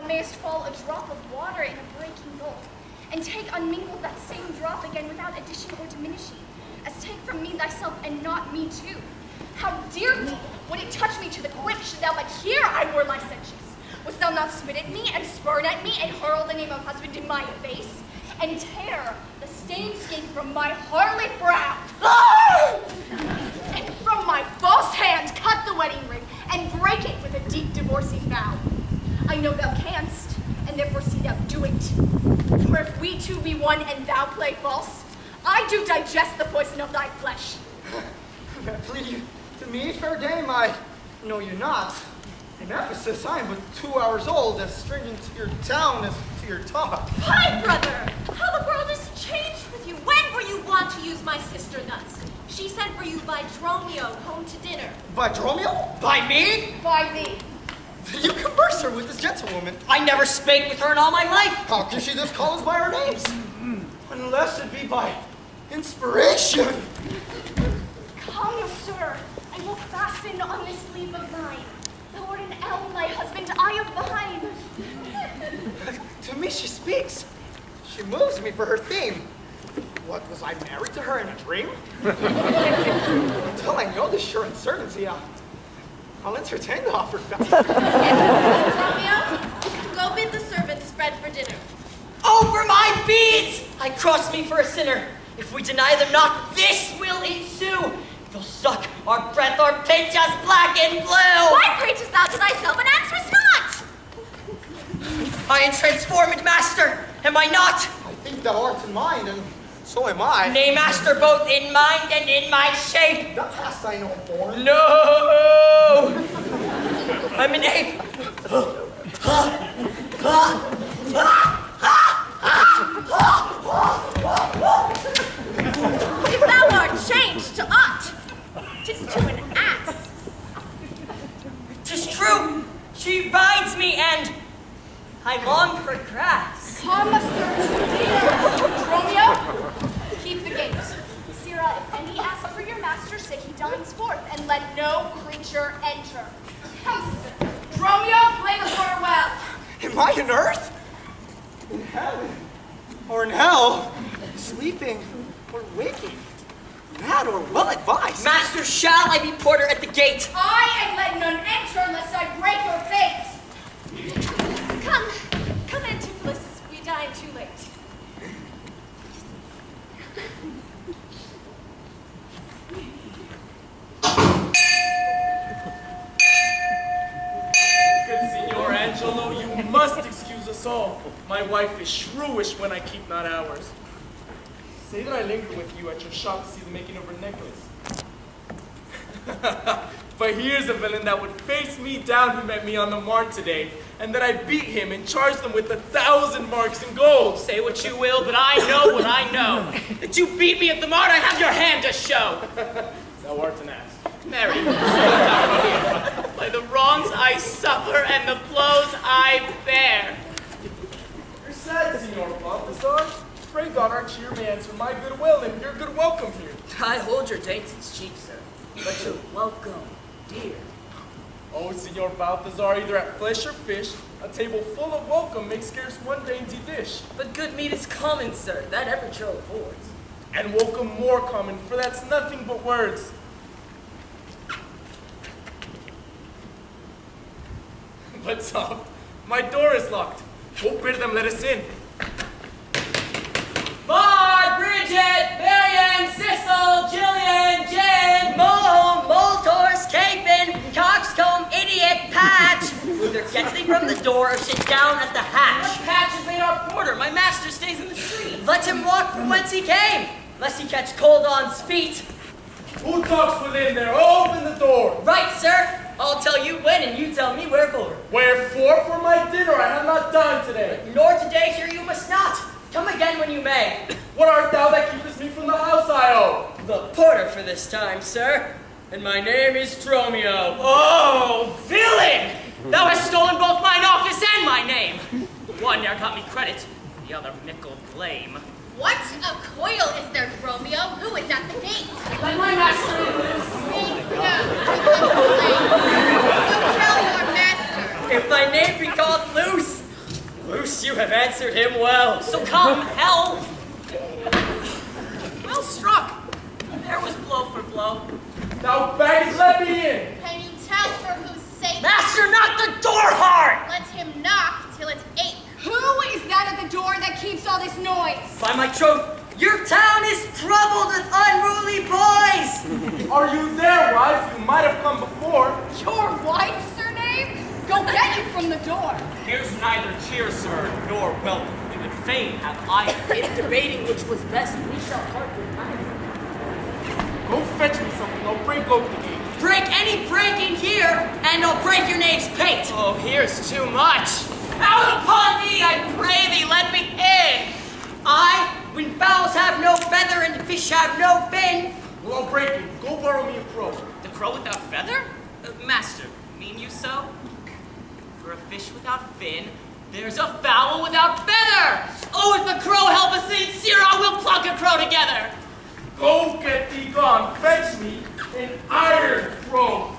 mayest fall a drop of water in a breaking gulf, and take unmingled that same drop again without addition or diminishing, as take from me thyself and not me too. How dearly would it touch me to the quick should thou but hear I were licentious? Wouldst thou not spit at me and spurn at me and hurl the name of husband in my face, and tear the stained skin from my harlot brow, and from my false hand cut the wedding ring and break it with a deep divorcing vow? I know thou canst, and therefore see thou do it. For if we two be one and thou play false, I do digest the poison of thy flesh. Plead you to me, fair dame? I know you not. In Ephesus, I am but 2 hours old, as stringent to your town as to your talk. Hi, brother! How the world has changed with you. When were you wont to use my sister thus? She sent for you by Dromio home to dinner. By Dromio? By me? By thee. Did you converse her with this gentlewoman? I never spake with her in all my life. How can she thus call us by our names? Unless it be by inspiration. Come, sir, I will fasten on this sleeve of thine. Thou art an elm, thy husband, I am behind. To me she speaks. She moves me for her theme. What, was I married to her in a dream? Until I know this sure uncertainty, I'll entertain the offered fact. Romeo, go bid the servants spread for dinner. Over my beads! I cross me for a sinner. If we deny them not, this will ensue. They'll suck our breath or pinch us black and blue. Why preachest thou to thyself and answerest not? I am transformed, master, am I not? I think thou art in mind, and so am I. Nay, master, both in mind and in my shape. That hast I no form. No! I'm an ape. If thou art changed to aught, 'tis to an ass. 'Tis true, she rides me and I long for grass. Come, sir, to dinner. Romeo, keep the gate. Sirrah, if any ask for your master's sake, he dines forth, and let no creature enter. Come, sir. Romeo, play the floor well. Am I in earth? In heaven? Or in hell? Sleeping or waking? Mad or well advised? Master, shall I be porter at the gate? I and let none enter lest I break your fate. Come, Antipholus, we dine too late. Good Signor Angelo, you must excuse us all. My wife is shrewish when I keep not hours. Say that I linger with you at your shop to see the making of her necklace. But here's a villain that would face me down who met me on the mart today, and that I beat him and charged him with 1,000 marks in gold. Say what you will, but I know what I know. That you beat me at the mart, I have your hand to show. Thou art an ass. Mary, so down by the wrongs I suffer and the blows I bear. You're sad, Signor Balthazar. Pray God our cheer may answer my goodwill and your good welcome here. I hold your dainties cheap, sir, but your welcome, dear. Oh, Signor Balthazar, either at flesh or fish, a table full of welcome makes scarce one dainty dish. But good meat is common, sir, that every churl affords. And welcome more common, for that's nothing but words. But soft, my door is locked. Oh, bid them let us in. Maud, Bridget, Marian, Cecil, Jillian, Jen, Mohone, Moltors, Capon, Coxcomb, Idiot, Patch. Either gets thee from the door or sit down at the hatch. Patch is made our porter. My master stays in the street. Let him walk from whence he came, lest he catch cold on's feet. Who talks within there? Open the door. Right, sir. I'll tell you when, and you tell me wherefore. Wherefore? For my dinner I have not dined today. Nor today here you must not. Come again when you may. What art thou that keepest me from the house I owe? The porter for this time, sir. And my name is Dromio. Oh, villain! Thou hast stolen both mine office and my name. The one ne'er got me credit, the other mickle blame. What a coil is there, Romeo? Who is at the gate? Let my master loose. Speak now. So tell your master. If thy name be called loose, Bruce, you have answered him well. So come, help! Well struck. There was blow for blow. Now, baggage, let me in. Can you tell for whose sake? Master, knock the door hard! Let him knock till it's 8. Who is that at the door that keeps all this noise? By my troth, your town is troubled with unruly boys! Are you there, wife? You might have come before. Your wife's surname? Go get you from the door. Here's neither cheer, sir, nor welcome. We would fain have either. In debating which was best, we shall part with neither. Go fetch me something. I'll break open the gate. Break any break in here, and I'll break your knave's pate! Oh, here's too much. Out upon thee, I pray thee, let me in. When fowls have no feather and fish have no fin. Well, I'll break it. Go borrow me a crow. The crow without feather? Master, mean you so? For a fish without fin, there's a fowl without feather. Oh, if the crow help us, Saint Sirrah, we'll pluck a crow together. Go get thee gone. Fetch me an iron crow.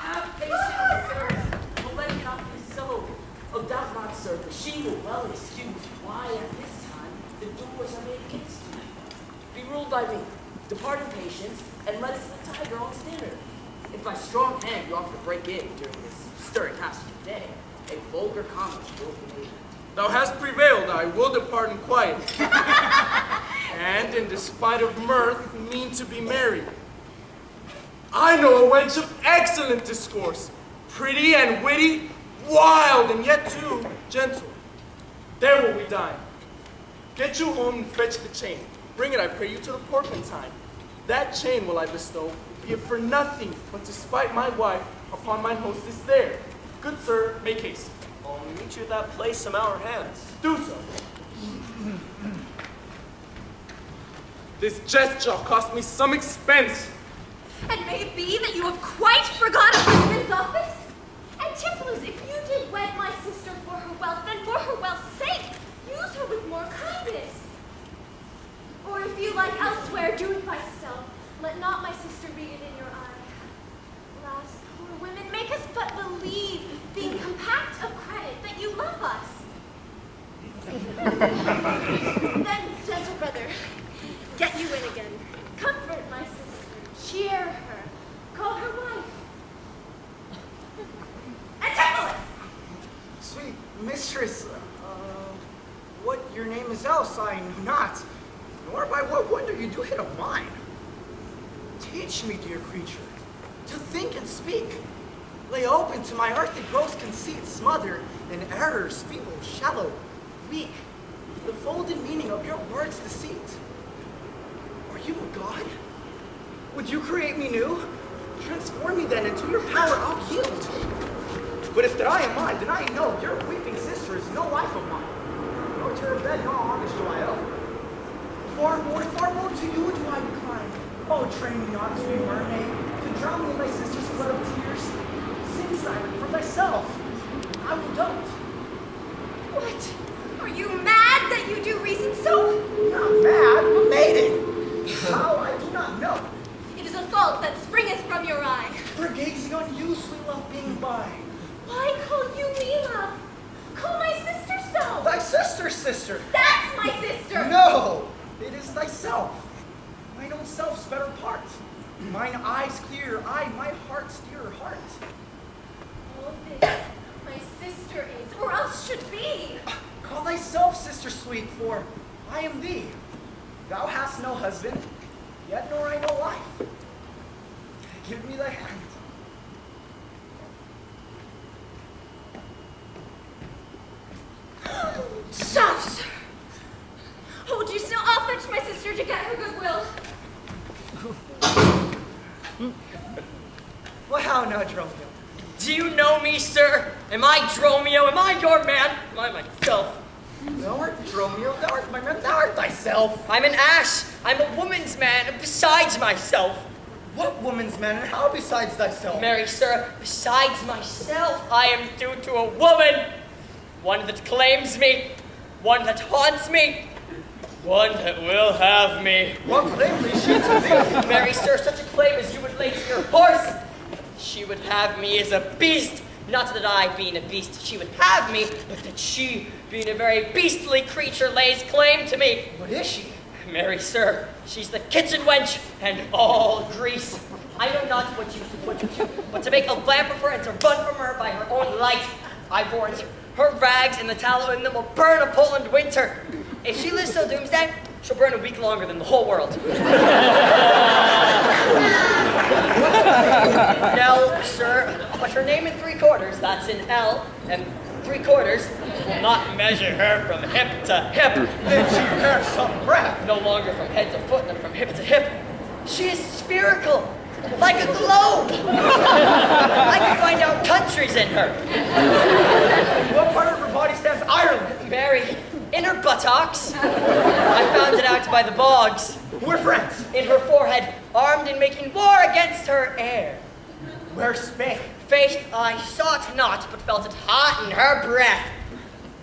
Have patience, sir. But let it not be so. Oh, doubt not, sir, for she will well excuse why at this time the doors are made against you. Be ruled by me. Depart in patience, and let us the tiger on to dinner. If by strong hand you offer to break in during this stirring passage of day, a vulgar comment will be made. Thou hast prevailed. I will depart in quiet. And, in despite of mirth, mean to be merry. I know a wench of excellent discourse, pretty and witty, wild and yet too gentle. There will we dine. Get you home and fetch the chain. Bring it, I pray you, to the porpentine. That chain will I bestow, be it for nothing but to spite my wife upon mine hostess there. Good sir, make haste. I'll meet you at that place from our hands. Do so. This jest shall cost me some expense. And may it be that you have quite forgot a husband's office? Antipholus, if you did wed my sister for her wealth, then for her wealth's sake, use her with more kindness. Or if you like elsewhere, do it by stealth. Let not my sister read it in your eye. Alas, poor women, make us but believe, being compact of credit, that you love us. Then, gentle brother, get you in again. Comfort my sister, cheer her, call her wife. Antipholus! Sweet mistress, what your name is else I know not, nor by what wonder you do hit of mine. Teach me, dear creature, to think and speak. Lay open to my earthly gross conceit, smother in errors, feeble, shallow, weak, the folded meaning of your words' deceit. Are you a god? Would you create me new? Transform me then, and to your power I'll yield. But if that I am mine, then I know your weeping sister is no wife of mine. Nor to her bed, nor homage do I owe. Far more to you do I incline. Oh, train me not to be a mermaid, to drown me in my sister's flood of tears. Sing silent for thyself. I will don't. What? Are you mad that you do reason so? Not mad, but maiden. How, I do not know. It is a fault that springeth from your eye. For gazing on you, sweet love, being by. Why call you me love? Call my sister so. Thy sister's sister. That's my sister. No, it is thyself. Mine own self's better part. Mine eyes clear, my heart's dearer heart. All this my sister is, or else should be. Call thyself sister sweet, for I am thee. Thou hast no husband, yet nor I no wife. Give me thy hand. Stop, sir. Hold you still. I'll fetch my sister to get her goodwill. Well, how now, Dromio? Do you know me, sir? Am I Dromio? Am I your man? Am I myself? Thou art Dromio, thou art my man, thou art thyself. I'm an ass. I'm a woman's man, besides myself. What woman's man, and how besides thyself? Marry, sir, besides myself, I am due to a woman. One that claims me, one that haunts me, one that will have me. What claim may she to thee? Marry, sir, such a claim as you would lay to your horse. She would have me as a beast, Not that I, being a beast, she would have me, but that she, being a very beastly creature, lays claim to me. What is she? Marry, sir, she's the kitchen wench and all grease. I know not what you put her to, but to make a lamp of her and to run from her by her own light. I warrant her rags and the tallow in them will burn a Poland winter. If she lives till doomsday, she'll burn a week longer than the whole world. Now, sir, but her name in 3/4, that's an L, and 3/4 will not measure her from hip to hip. Then she bears some breath. No longer from head to foot than from hip to hip. She is spherical, like a globe. I can find out countries in her. What part of her body stands Ireland? Mary, in her buttocks. I found it out by the bogs. We're friends. In her forehead, armed in making war against her heir. Where's Spain? Faith I sought not, but felt it hot in her breath.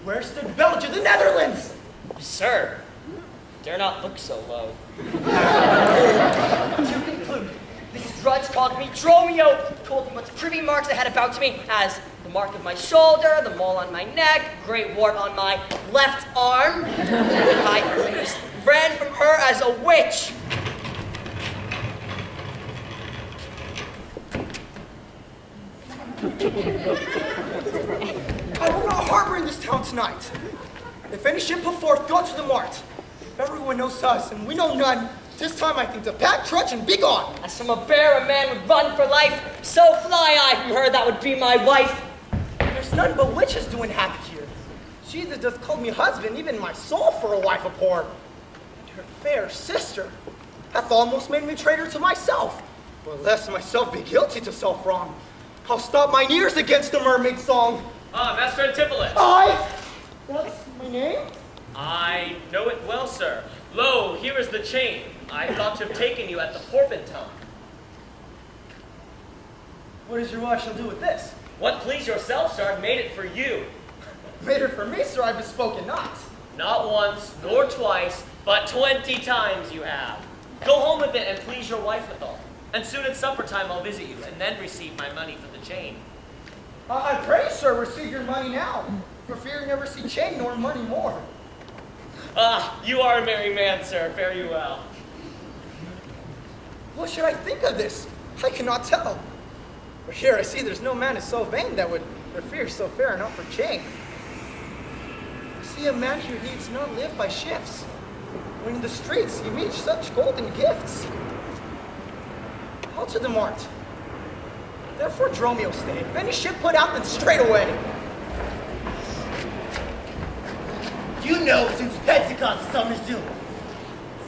Where stood Belgium, the Netherlands? Sir, dare not look so low. To conclude, this drudge called me Dromio, told me what privy marks I had about me, as the mark of my shoulder, the mole on my neck, great wart on my left arm. I ran from her as a witch. I will not harbor in this town tonight. If any ship put forth, go to the mart. If everyone knows us and we know none, this time I think to pack, trudge, and be gone. As from a bear a man would run for life, so fly I from her that would be my wife. There's none but witches doing havoc here. She that doth call me husband, even my soul for a wife abhor. And her fair sister hath almost made me traitor to myself. But lest myself be guilty to self-wrong, I'll stop mine ears against the mermaid song. Ah, Master Antipholus. That's my name? I know it well, sir. Lo, here is the chain. I thought to have taken you at the Porpentone. What does your wife shall do with this? What please yourself, sir, I've made it for you. Made it for me, sir, I bespoke it not. Not once, nor twice, but 20 times you have. Go home with it and please your wife withal. And soon at supper time I'll visit you, and then receive my money for the chain. I pray, sir, receive your money now, for fear you never see chain nor money more. Ah, you are a merry man, sir. Fare you well. What should I think of this? I cannot tell. But here I see there's no man is so vain that would fear so fair enough for chain. I see a man who needs not live by shifts, when in the streets he meets such golden gifts. I'll to the mart. Therefore Dromio stay. If any ship put out, then straight away. You know, since Pentecost summer's due,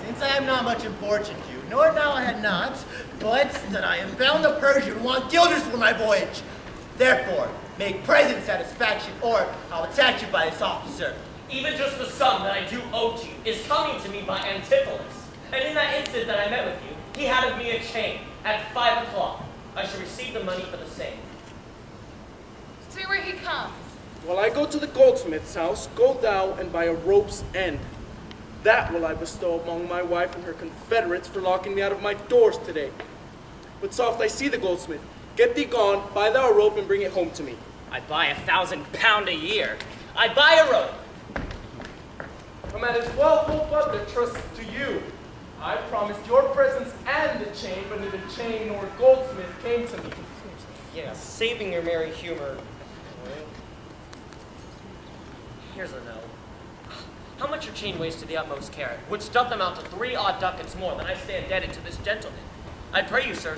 since I am not much important to you, nor now I had not, but that I am bound to Persia and want guilders for my voyage. Therefore, make present satisfaction, or I'll attack you by this officer. Even just the sum that I do owe to you is coming to me by Antipholus. And in that instant that I met with you, he had of me a chain at 5 o'clock. I shall receive the money for the same. See where he comes. While I go to the goldsmith's house, go thou and buy a rope's end. That will I bestow among my wife and her confederates for locking me out of my doors today. But soft, I see the goldsmith. Get thee gone, buy thou a rope, and bring it home to me. I'd buy £1,000 a year. I'd buy a rope. I might as well hope butler trust to you. I promised your presence and the chain, but neither chain nor goldsmith came to me. Yeah, saving your merry humor. Here's a note. How much your chain weighs to the utmost care, which doth amount to 3 odd ducats more than I stand indebted to this gentleman. I pray you, sir,